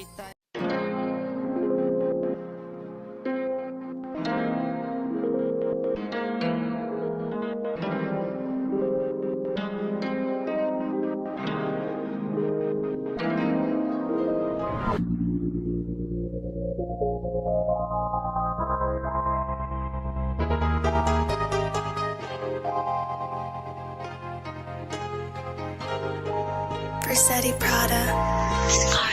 kita. Versace Prada.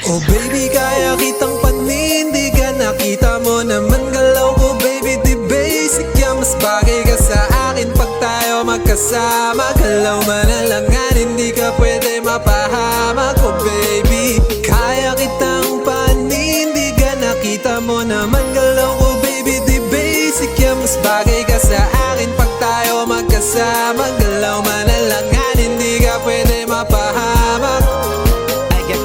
Oh baby, kaya kitang panindigan. Nakita mo naman galaw ko baby, di basic yan. Mas bagay ka sa akin pag tayo magkasama. Galaw manalangan, hindi ka pwede mapahamak. Oh baby, kaya kitang panindigan. Nakita mo naman galaw ko baby, di basic yan. Mas bagay ka sa akin pag tayo magkasama. Galaw manalangan, hindi ka pwede mapahamak.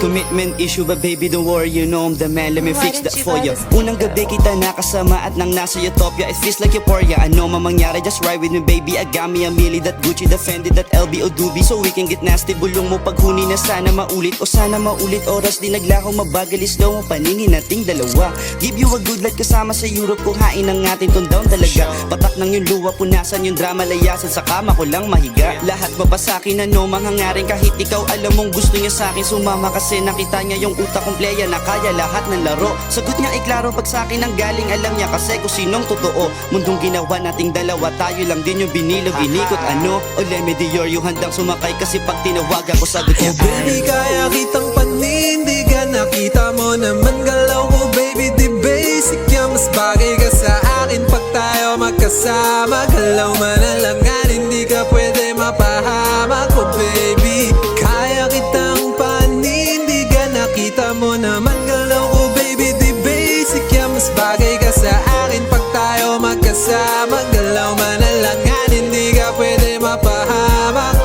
Commitment issue but baby don't worry, you know I'm the man, let me fix that for you. Unang gabi kita nakasama at nang nasa utopia, it feels like euphoria. Ano man mangyari, just ride with me baby. I got me a milli, that Gucci, the Fendi, that LB o Doobie. So we can get nasty, bulong mo paghuni na sana maulit. O sana maulit, oras di naglaho, mabagal is slow mo paningin nating dalawa. Give you a good life kasama sa Europe, kuhain ng atin tong down talaga. Patak ng yung luwa, punasan yung drama, layasan sa kama ko lang mahiga. Lahat mapasakin, ano manghangarin, kahit ikaw alam mong gusto niya sa'kin sumama. Kasi nakita niya yung utak kong playa na kaya lahat ng laro. Sagot niya iklaro pag sa'kin ang galing, alam niya kasi kung sinong totoo. Mundong ginawa nating dalawa, tayo lang din yung binilo, binikot. Ano? O Leme Dior, yung handang sumakay kasi pag tinawagan ko sagot niya oh baby, kaya kitang panindigan. Nakita mo naman galaw ko baby, di basic yan. Mas bagay ka sa akin pag tayo magkasama. Galaw manalangan, hindi ka pwede mapahamak. Oh baby, kaya kitang panindigan. Nakita mo naman galaw ko baby, di basic yan. Mas bagay ka sa akin pag tayo magkasama. Galaw manalangan, hindi ka pwede mapahamak.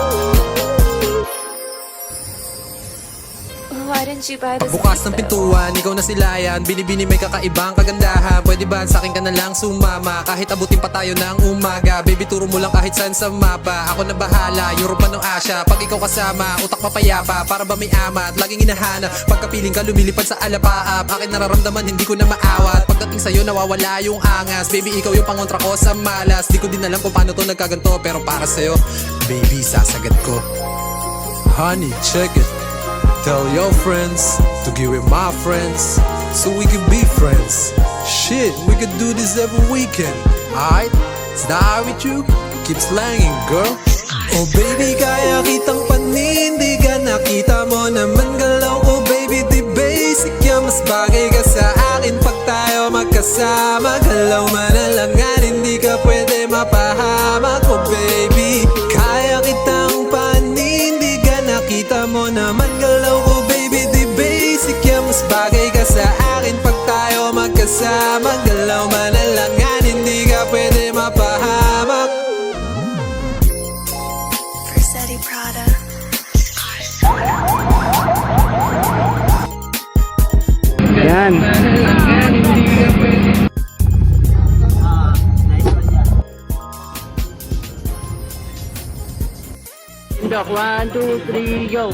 Why didn't you buy this? Bukas ng pintuan, ikaw na silayan. Binibini may kakaibang kagandahan. Pwede ba sa akin ka na lang sumama? Kahit abutin pa tayo ng umaga. Baby, turo mo lang kahit saan sa mapa. Ako na bahala, Europe man o Asia. Pag ikaw kasama, utak mapayapa. Para ba may amat, laging inahanap. Pagkapiling ka, lumilipad sa alapaap. Akin nararamdaman, hindi ko na maawat. Pagdating sa'yo, nawawala yung angas. Baby, ikaw yung pangontra ko sa malas. Di ko din alam kung paano to nagkaganto. Pero para sa'yo, baby, sasagad ko. Honey, check it. Tell your friends to give it my friends, so we can be friends. Shit, we could do this every weekend. Alright, is that alright with you? Keep slanging, girl. Oh baby, kaya kitang panindigan. Nakita mo naman galaw ko baby, di basic yan. Mas bagay ka sa akin pag tayo magkasama. Galaw manalangan, hindi ka pwede mapahamak. Oh baby, kaya kitang panindigan. Nakita mo naman galaw ko baby, di basic yan. Mas bagay ka sa akin pag tayo magkasama. Galaw manalangan, hindi ka pwede mapahamak. Versace Prada. yan. Dok, 1, 2, 3, go.